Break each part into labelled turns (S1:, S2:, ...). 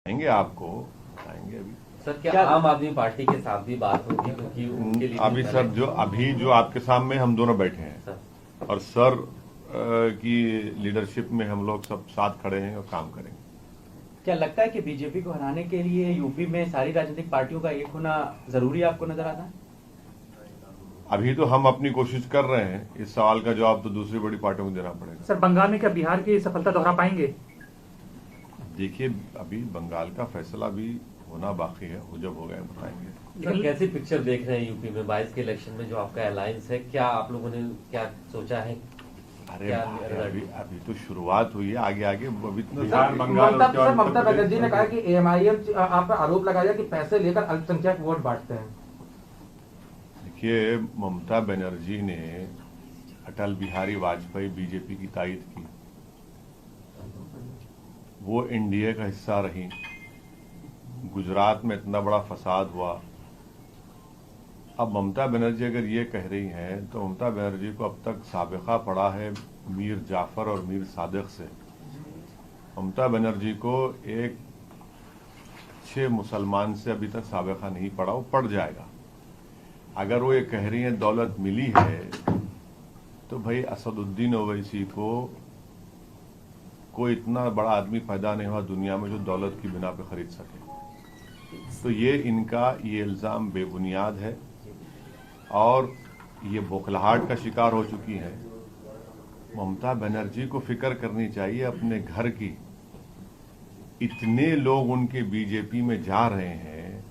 S1: आएंगे आपको बताएंगे अभी।
S2: सर क्या आम आदमी पार्टी के साथ भी बात होगी क्योंकि उनके लिए
S1: अभी सर जो आपके सामने हम दोनों बैठे हैं
S2: सर
S1: और सर की लीडरशिप में हम लोग सब साथ खड़े हैं और काम करेंगे।
S3: क्या लगता है कि बीजेपी को हराने के लिए यूपी में सारी राजनीतिक पार्टियों का एक होना जरूरी आपको नजर आता है?
S1: अभी तो हम अपनी कोशिश कर रहे हैं, इस सवाल का जवाब तो दूसरी बड़ी पार्टियों को देना पड़ेगा।
S4: सर बंगाल में क्या बिहार की सफलता दोहरा पाएंगे?
S1: देखिए अभी बंगाल का फैसला भी होना बाकी है, वो जब हो गए बताएंगे।
S2: लेकिन कैसी पिक्चर देख रहे हैं यूपी में 22 के इलेक्शन में जो आपका अलायंस है, क्या आप लोगों ने क्या सोचा है?
S1: अरे अभी तो शुरुआत हुई है, आगे आगे अभी इतना
S5: ममता बनर्जी ने कहा कि एएमआईएम आप पर आरोप लगाया कि पैसे लेकर अल्पसंख्यक वोट बांटते हैं।
S1: देखिए ममता बनर्जी ने अटल बिहारी वाजपेयी बीजेपी की तायद की, वो एनडीए का हिस्सा रही। गुजरात में इतना बड़ा फसाद हुआ। अब ममता बनर्जी अगर ये कह रही हैं तो ममता बनर्जी को अब तक साबिका पड़ा है मीर जाफर और मीर सादिक से। ममता बनर्जी को एक अच्छे मुसलमान से अभी तक साबिका नहीं पड़ा, वो पड़ जाएगा। अगर वो ये कह रही हैं दौलत मिली है तो भाई असदुद्दीन ओवैसी को कोई इतना बड़ा आदमी पैदा नहीं हुआ दुनिया में जो दौलत की बिना पे खरीद सके। तो ये इनका ये इल्जाम बेबुनियाद है और ये बौखलाहट का शिकार हो चुकी है। ममता बनर्जी को फिक्र करनी चाहिए अपने घर की। इतने लोग उनके बीजेपी में जा रहे हैं,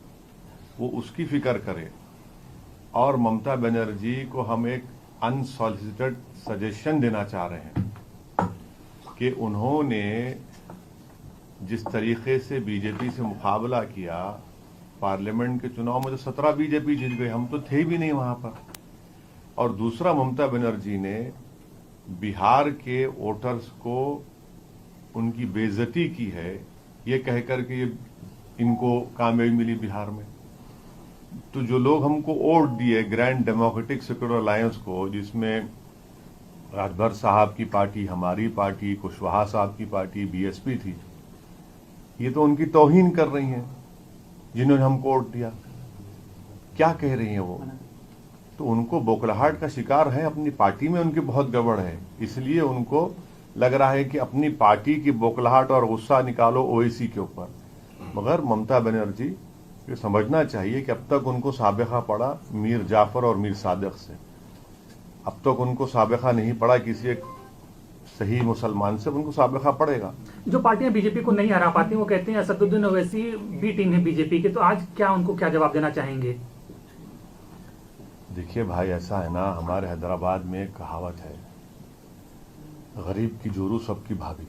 S1: वो उसकी फिक्र करें। और ममता बनर्जी को हम एक अनसॉलिसिटेड सजेशन देना चाह रहे हैं कि उन्होंने जिस तरीके से बीजेपी से मुकाबला किया, पार्लियामेंट के चुनाव में तो 17 बीजेपी जीत गए, हम तो थे भी नहीं वहां पर। और दूसरा ममता बनर्जी ने बिहार के वोटर्स को उनकी बेइज्जती की है, ये कहकर के इनको कामयाबी मिली बिहार में। तो जो लोग हमको वोट दिए ग्रैंड डेमोक्रेटिक सेक्युलर अलायंस को, जिसमें राजभर साहब की पार्टी, हमारी पार्टी, कुशवाहा साहब की पार्टी, बीएसपी थी, ये तो उनकी तौहीन कर रही हैं जिन्होंने हमको वोट दिया। क्या कह रही हैं वो? तो उनको बौखलाहट का शिकार है, अपनी पार्टी में उनकी बहुत गड़बड़ है, इसलिए उनको लग रहा है कि अपनी पार्टी की बौखलाहट और गुस्सा निकालो ओवैसी के ऊपर। मगर ममता बनर्जी ये समझना चाहिए कि अब तक उनको साबिका पड़ा मीर जाफर और मीर सादिक से। अब तक उनको साबिका नहीं पड़ा किसी एक सही मुसलमान से, उनको साबिका पड़ेगा।
S4: जो पार्टियां बीजेपी को नहीं हरा पाती वो कहते हैं असदुद्दीन ओवैसी बी टीम है बीजेपी के, तो आज क्या उनको क्या जवाब देना चाहेंगे?
S1: देखिए भाई, ऐसा है ना, हमारे हैदराबाद में एक कहावत है, गरीब की जोरू सबकी भाभी।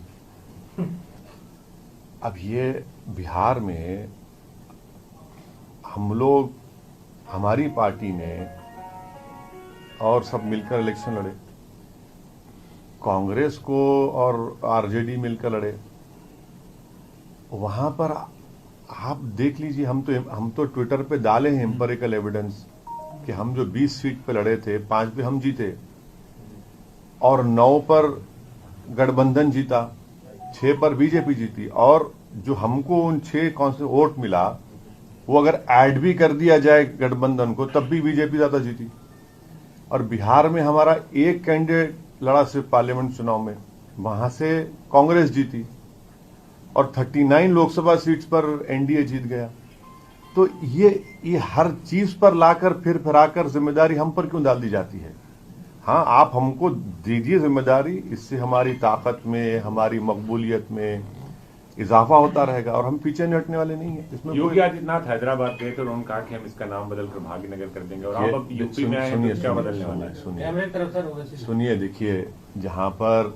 S1: अब ये बिहार में हम लोग, हमारी पार्टी ने और सब मिलकर इलेक्शन लड़े, कांग्रेस को और आरजेडी मिलकर लड़े। वहां पर आप देख लीजिए, हम तो ट्विटर पे डाले हैं एम्पिरिकल एविडेंस कि हम जो 20 सीट पे लड़े थे 5 पे हम जीते और 9 पर गठबंधन जीता, 6 पर बीजेपी जीती। और जो हमको उन 6 कौन से वोट मिला, वो अगर ऐड भी कर दिया जाए गठबंधन को तब भी बीजेपी ज्यादा जीती। और बिहार में हमारा एक कैंडिडेट लड़ा सिर्फ पार्लियामेंट चुनाव में, वहां से कांग्रेस जीती और 39 लोकसभा सीट्स पर एनडीए जीत गया। तो ये हर चीज पर लाकर फिर आकर जिम्मेदारी हम पर क्यों डाल दी जाती है? हाँ, आप हमको दीजिए जिम्मेदारी, इससे हमारी ताकत में, हमारी मकबूलियत में इजाफा होता रहेगा और हम पीछे नहीं हटने वाले नहीं है। इसमें
S6: योगी आदित्यनाथ हैदराबाद गए थे और उन्होंने कहा कि हम इसका नाम बदलकर भाग्यनगर कर देंगे और आप अब यूपी में आए हैं तो क्या बदलने वाला है?
S1: सुनिए, देखिए, जहां पर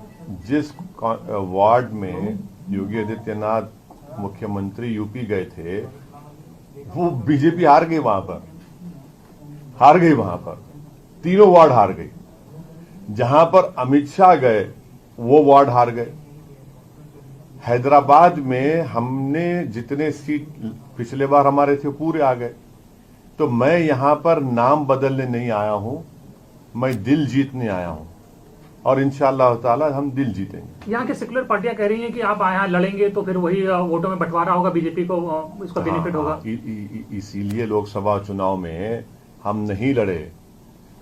S1: जिस वार्ड में योगी आदित्यनाथ मुख्यमंत्री यूपी गए थे, वो बीजेपी हार गई, वहां पर तीनों वार्ड हार गई। जहां पर अमित शाह गए वो वार्ड हार गए। हैदराबाद में हमने जितने सीट पिछले बार हमारे थे पूरे आ गए। तो मैं यहां पर नाम बदलने नहीं आया हूं, मैं दिल जीतने आया हूं। और इंशाअल्लाह ताला हम दिल जीतेंगे।
S4: यहाँ के सेकुलर पार्टियां कह रही हैं कि आप यहाँ लड़ेंगे तो फिर वही वोटों में बंटवारा होगा, बीजेपी को इसका बेनिफिट होगा।
S1: इसीलिए लोकसभा चुनाव में हम नहीं लड़े,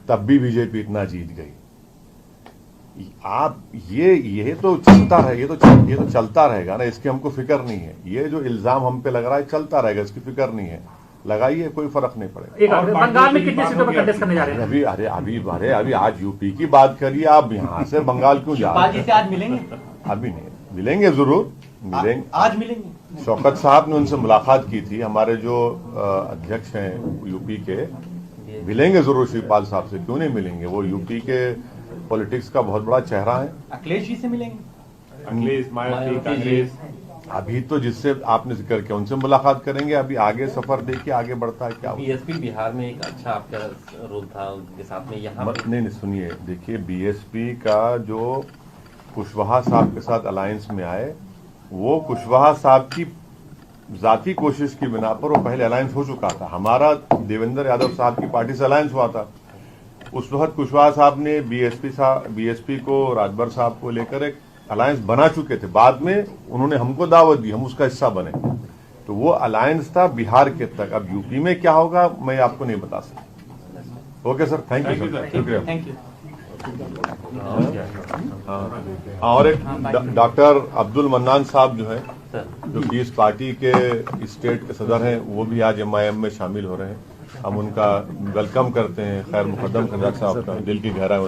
S1: तब भी बीजेपी इतना जीत गई। आप ये तो चलता रहे, ये तो चलता रहेगा ना, इसकी हमको फिक्र नहीं है। ये जो इल्जाम हम पे लग रहा है चलता रहेगा, इसकी फिक्र नहीं है, लगाइए, कोई फर्क नहीं पड़ेगा।
S4: एक बंगाल में कितनी सीटों पर कंटेस्ट करने जा रहे हैं?
S1: अभी आज यूपी की बात करिए, आप यहाँ से बंगाल क्यों जा रहे
S3: शिवपाल जी से आज मिलेंगे?
S1: अभी नहीं, मिलेंगे, जरूर मिलेंगे।
S3: आज मिलेंगे?
S1: शौकत साहब ने उनसे मुलाकात की थी, हमारे जो अध्यक्ष हैं यूपी के, मिलेंगे जरूर शिवपाल साहब से, क्यों नहीं मिलेंगे। वो यूपी के पॉलिटिक्स का बहुत बड़ा चेहरा है।
S3: अखिलेश जी से मिलेंगे?
S6: अखिलेश, मायावती, कांग्रेस,
S1: अभी तो जिससे आपने जिक्र किया उनसे मुलाकात करेंगे, अभी आगे सफर देखिए आगे बढ़ता है क्या होगा।
S2: बीएसपी बिहार में एक अच्छा आपका रोल था उनके साथ में, यहाँ पे
S1: नहीं सुनिए, देखिए बीएसपी का जो कुशवाहा साहब के साथ अलायंस में आए, वो कुशवाहा साहब की जाती कोशिश की बिना पर वो पहले अलायंस हो चुका था। हमारा देवेंद्र यादव साहब की पार्टी से अलायंस हुआ था। उस वक्त कुशवाहा साहब ने बीएसपी को, राजभर साहब को लेकर एक अलायंस बना चुके थे। बाद में उन्होंने हमको दावत दी, हम उसका हिस्सा बने, तो वो अलायंस था बिहार के तक। अब यूपी में क्या होगा मैं आपको नहीं बता सकता। Okay sir, thank you sir, शुक्रिया।
S3: Thank you.
S1: और एक डॉक्टर अब्दुल मन्नान साहब जो है,
S2: सर
S1: जो कि इस पार्टी के स्टेट के सदर हैं, वो भी आज MIM में शामिल हो रहे हैं। हम उनका वेलकम करते हैं, खैर मुकदम कर डॉक्टर साहब का, दिल की गहराई